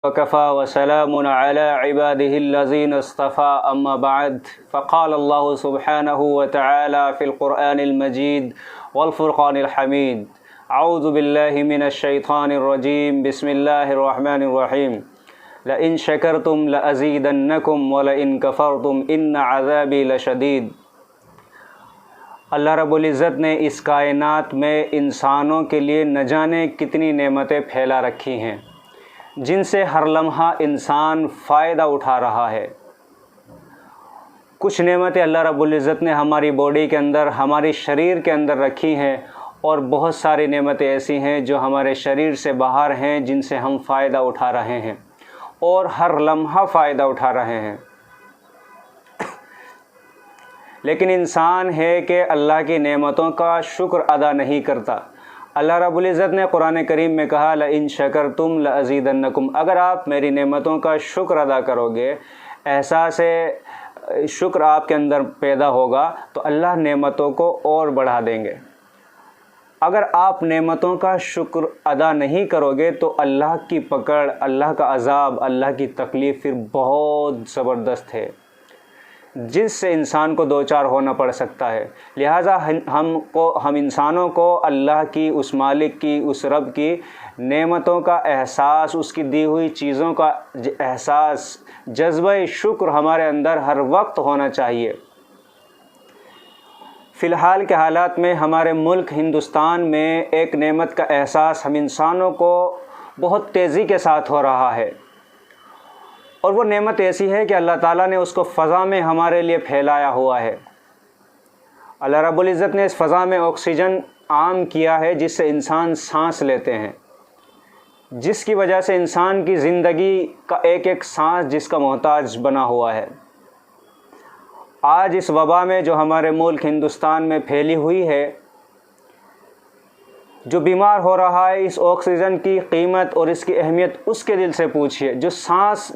وكفى وسلام على عباده الذين اصطفى أما بعد فقال الله سبحانه وتعالى في القرآن المجيد والفرقان الحميد أعوذ بالله من الشيطان الرجيم بسم الله الرحمن الرحيم لئن شكرتم لأزيدنكم ولئن كفرتم إن عذابي لشديد۔ اللہ رب العزت نے اس کائنات میں انسانوں کے لیے نہ جانے کتنی نعمتیں پھیلا رکھی ہیں جن سے ہر لمحہ انسان فائدہ اٹھا رہا ہے۔ کچھ نعمتیں اللہ رب العزت نے ہماری باڈی کے اندر، ہماری شریر کے اندر رکھی ہیں، اور بہت ساری نعمتیں ایسی ہیں جو ہمارے شریر سے باہر ہیں جن سے ہم فائدہ اٹھا رہے ہیں اور ہر لمحہ فائدہ اٹھا رہے ہیں۔ لیکن انسان ہے کہ اللہ کی نعمتوں کا شکر ادا نہیں کرتا۔ اللہ رب العزت نے قرآن کریم میں کہا لئن شکرتم لازیدنکم، اگر آپ میری نعمتوں کا شکر ادا کرو گے، احساس شکر آپ کے اندر پیدا ہوگا تو اللہ نعمتوں کو اور بڑھا دیں گے۔ اگر آپ نعمتوں کا شکر ادا نہیں کرو گے تو اللہ کی پکڑ، اللہ کا عذاب، اللہ کی تکلیف پھر بہت زبردست ہے جس سے انسان کو دوچار ہونا پڑ سکتا ہے۔ لہٰذا ہم انسانوں کو اللہ کی، اس مالک کی، اس رب کی نعمتوں کا احساس، اس کی دی ہوئی چیزوں کا احساس، جذبہ شکر ہمارے اندر ہر وقت ہونا چاہیے۔ فی الحال کے حالات میں ہمارے ملک ہندوستان میں ایک نعمت کا احساس ہم انسانوں کو بہت تیزی کے ساتھ ہو رہا ہے، اور وہ نعمت ایسی ہے کہ اللہ تعالیٰ نے اس کو فضا میں ہمارے لیے پھیلایا ہوا ہے۔ اللہ رب العزت نے اس فضا میں آکسیجن عام کیا ہے جس سے انسان سانس لیتے ہیں، جس کی وجہ سے انسان کی زندگی کا ایک ایک سانس جس کا محتاج بنا ہوا ہے۔ آج اس وبا میں جو ہمارے ملک ہندوستان میں پھیلی ہوئی ہے، جو بیمار ہو رہا ہے، اس آکسیجن کی قیمت اور اس کی اہمیت اس کے دل سے پوچھئے جو سانس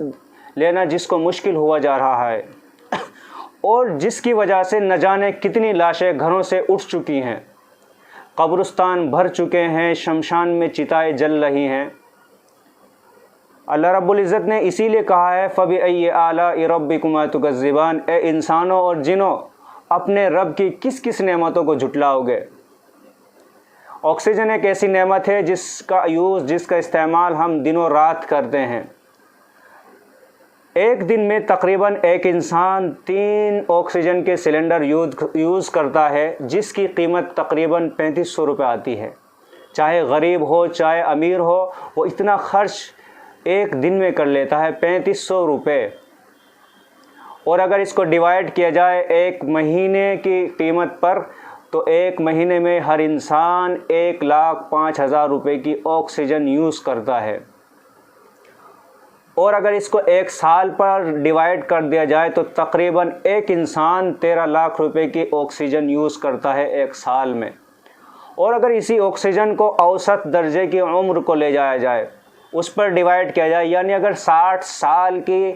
لینا جس کو مشکل ہوا جا رہا ہے، اور جس کی وجہ سے نہ جانے کتنی لاشیں گھروں سے اٹھ چکی ہیں، قبرستان بھر چکے ہیں، شمشان میں چتائیں جل رہی ہیں۔ اللہ رب العزت نے اسی لیے کہا ہے فَبِأَيِّ آلَاءِ رَبِّكُمَا تُكَذِّبَانِ، اے انسانوں اور جنوں، اپنے رب کی کس کس نعمتوں کو جھٹلاؤ گے۔ آکسیجن ایک ایسی نعمت ہے جس کا یوز، جس کا استعمال ہم دنوں رات کرتے ہیں۔ ایک دن میں تقریباً ایک انسان 3 آکسیجن کے سلنڈر یوز کرتا ہے جس کی قیمت تقریباً 3500 روپے آتی ہے۔ چاہے غریب ہو چاہے امیر ہو، وہ اتنا خرچ ایک دن میں کر لیتا ہے، 3500 روپے۔ اور اگر اس کو ڈیوائڈ کیا جائے ایک مہینے کی قیمت پر تو ایک مہینے میں ہر انسان 1,05,000 روپے کی آکسیجن یوز کرتا ہے، اور اگر اس کو ایک سال پر ڈیوائڈ کر دیا جائے تو تقریباً ایک انسان 13 لاکھ روپے کی آکسیجن یوز کرتا ہے ایک سال میں۔ اور اگر اسی آکسیجن کو اوسط درجے کی عمر کو لے جایا جائے، اس پر ڈیوائڈ کیا جائے، یعنی اگر 60 سال کی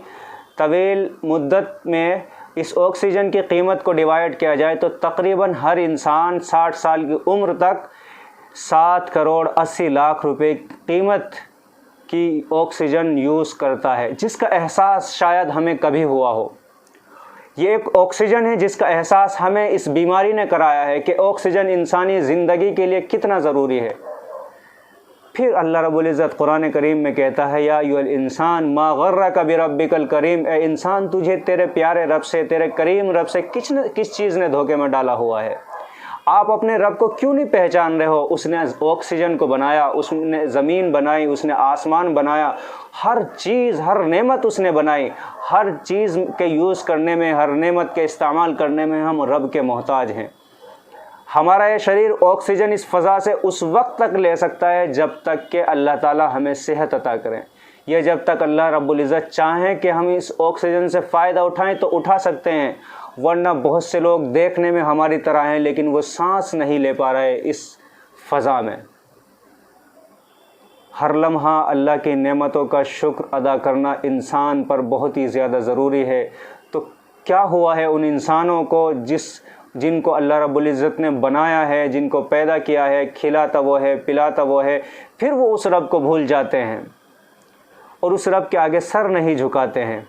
طویل مدت میں اس آکسیجن کی قیمت کو ڈیوائڈ کیا جائے تو تقریباً ہر انسان 60 سال کی عمر تک 7,80,00,000 روپے قیمت کی آکسیجن یوز کرتا ہے، جس کا احساس شاید ہمیں کبھی ہوا ہو۔ یہ ایک آکسیجن ہے جس کا احساس ہمیں اس بیماری نے کرایا ہے کہ آکسیجن انسانی زندگی کے لیے کتنا ضروری ہے۔ پھر اللہ رب العزت قرآن کریم میں کہتا ہے یا ایھا الانسان ما غرک بربک الکریم، اے انسان تجھے تیرے پیارے رب سے، تیرے کریم رب سے کس چیز نے دھوکے میں ڈالا ہوا ہے؟ آپ اپنے رب کو کیوں نہیں پہچان رہے ہو؟ اس نے آکسیجن کو بنایا، اس نے زمین بنائی، اس نے آسمان بنایا، ہر چیز، ہر نعمت اس نے بنائی۔ ہر چیز کے یوز کرنے میں، ہر نعمت کے استعمال کرنے میں ہم رب کے محتاج ہیں۔ ہمارا یہ شریر آکسیجن اس فضا سے اس وقت تک لے سکتا ہے جب تک کہ اللہ تعالی ہمیں صحت عطا کریں۔ یہ جب تک اللہ رب العزت چاہیں کہ ہم اس آکسیجن سے فائدہ اٹھائیں تو اٹھا سکتے ہیں، ورنہ بہت سے لوگ دیکھنے میں ہماری طرح ہیں لیکن وہ سانس نہیں لے پا رہے اس فضا میں۔ ہر لمحہ اللہ کی نعمتوں کا شکر ادا کرنا انسان پر بہت ہی زیادہ ضروری ہے۔ تو کیا ہوا ہے ان انسانوں کو جن کو اللہ رب العزت نے بنایا ہے، جن کو پیدا کیا ہے، کھلاتا وہ ہے، پلاتا وہ ہے، پھر وہ اس رب کو بھول جاتے ہیں۔ اور اس رب کے آگے سر نہیں جھکاتے ہیں،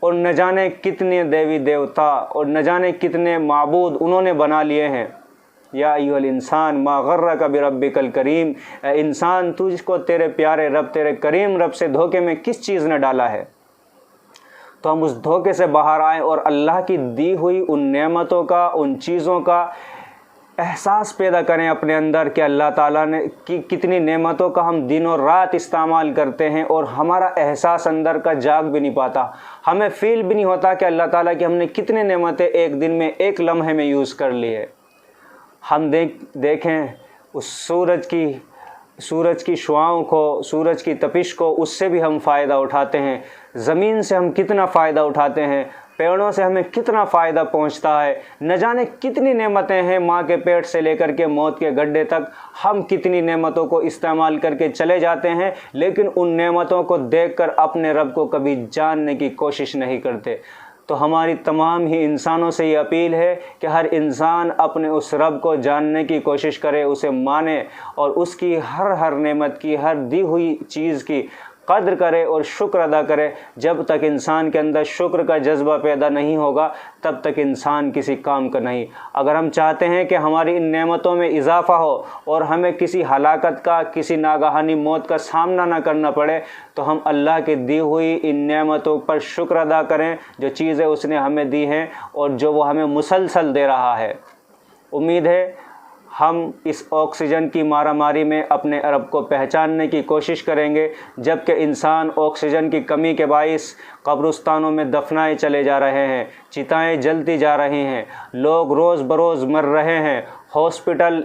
اور نہ جانے کتنے دیوی دیوتا اور نہ جانے کتنے معبود انہوں نے بنا لیے ہیں۔ یا ایھا الانسان ما غرک بربک الکریم، اے انسان تجھ کو تیرے پیارے رب، تیرے کریم رب سے دھوکے میں کس چیز نے ڈالا ہے؟ تو ہم اس دھوکے سے باہر آئیں اور اللہ کی دی ہوئی ان نعمتوں کا، ان چیزوں کا احساس پیدا کریں اپنے اندر کہ اللہ تعالیٰ نے کی کتنی نعمتوں کا ہم دن اور رات استعمال کرتے ہیں، اور ہمارا احساس اندر کا جاگ بھی نہیں پاتا، ہمیں فیل بھی نہیں ہوتا کہ اللہ تعالیٰ کی ہم نے کتنے نعمتیں ایک دن میں، ایک لمحے میں یوز کر لی ہے۔ ہم دیکھیں اس سورج کی شعاؤں کو، سورج کی تپش کو، اس سے بھی ہم فائدہ اٹھاتے ہیں۔ زمین سے ہم کتنا فائدہ اٹھاتے ہیں، پیڑوں سے ہمیں کتنا فائدہ پہنچتا ہے، نہ جانے کتنی نعمتیں ہیں، ماں کے پیٹ سے لے کر کے موت کے گڈھے تک ہم کتنی نعمتوں کو استعمال کر کے چلے جاتے ہیں، لیکن ان نعمتوں کو دیکھ کر اپنے رب کو کبھی جاننے کی کوشش نہیں کرتے۔ تو ہماری تمام ہی انسانوں سے یہ اپیل ہے کہ ہر انسان اپنے اس رب کو جاننے کی کوشش کرے، اسے مانے، اور اس کی ہر نعمت کی، ہر دی ہوئی چیز کی قدر کرے اور شکر ادا کرے۔ جب تک انسان کے اندر شکر کا جذبہ پیدا نہیں ہوگا تب تک انسان کسی کام کا نہیں۔ اگر ہم چاہتے ہیں کہ ہماری ان نعمتوں میں اضافہ ہو اور ہمیں کسی ہلاکت کا، کسی ناگہانی موت کا سامنا نہ کرنا پڑے، تو ہم اللہ کی دی ہوئی ان نعمتوں پر شکر ادا کریں، جو چیزیں اس نے ہمیں دی ہیں اور جو وہ ہمیں مسلسل دے رہا ہے۔ امید ہے ہم اس آکسیجن کی مارا ماری میں اپنے رب کو پہچاننے کی کوشش کریں گے، جبکہ انسان آکسیجن کی کمی کے باعث قبرستانوں میں دفنائے چلے جا رہے ہیں، چتائیں جلتی جا رہی ہیں، لوگ روز بروز مر رہے ہیں، ہاسپٹل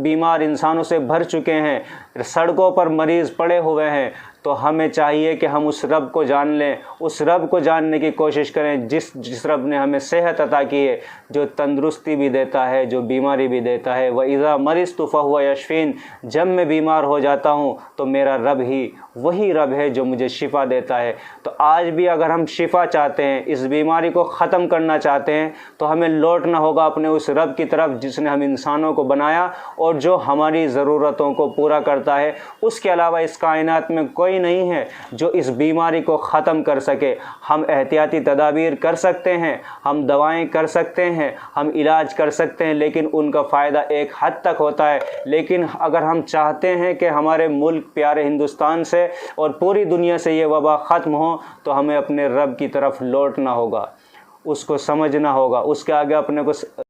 بیمار انسانوں سے بھر چکے ہیں، سڑکوں پر مریض پڑے ہوئے ہیں۔ تو ہمیں چاہیے کہ ہم اس رب کو جان لیں، اس رب کو جاننے کی کوشش کریں جس رب نے ہمیں صحت عطا کی ہے، جو تندرستی بھی دیتا ہے، جو بیماری بھی دیتا ہے۔ وَإِذَا مَرِضْتُ فَهُوَ يَشْفِينِ، جب میں بیمار ہو جاتا ہوں تو میرا رب ہی وہی رب ہے جو مجھے شفا دیتا ہے۔ تو آج بھی اگر ہم شفا چاہتے ہیں، اس بیماری کو ختم کرنا چاہتے ہیں، تو ہمیں لوٹنا ہوگا اپنے اس رب کی طرف جس نے ہم انسانوں کو بنایا اور جو ہماری ضرورتوں کو پورا کرتا ہے۔ اس کے علاوہ اس کائنات میں کوئی نہیں ہے جو اس بیماری کو ختم کر سکے۔ ہم احتیاطی تدابیر کر سکتے ہیں، ہم دوائیں کر سکتے ہیں، ہم علاج کر سکتے ہیں، لیکن ان کا فائدہ ایک حد تک ہوتا ہے۔ لیکن اگر ہم چاہتے ہیں کہ ہمارے ملک پیارے ہندوستان سے اور پوری دنیا سے یہ وبا ختم ہو، تو ہمیں اپنے رب کی طرف لوٹنا ہوگا، اس کو سمجھنا ہوگا، اس کے آگے اپنے کو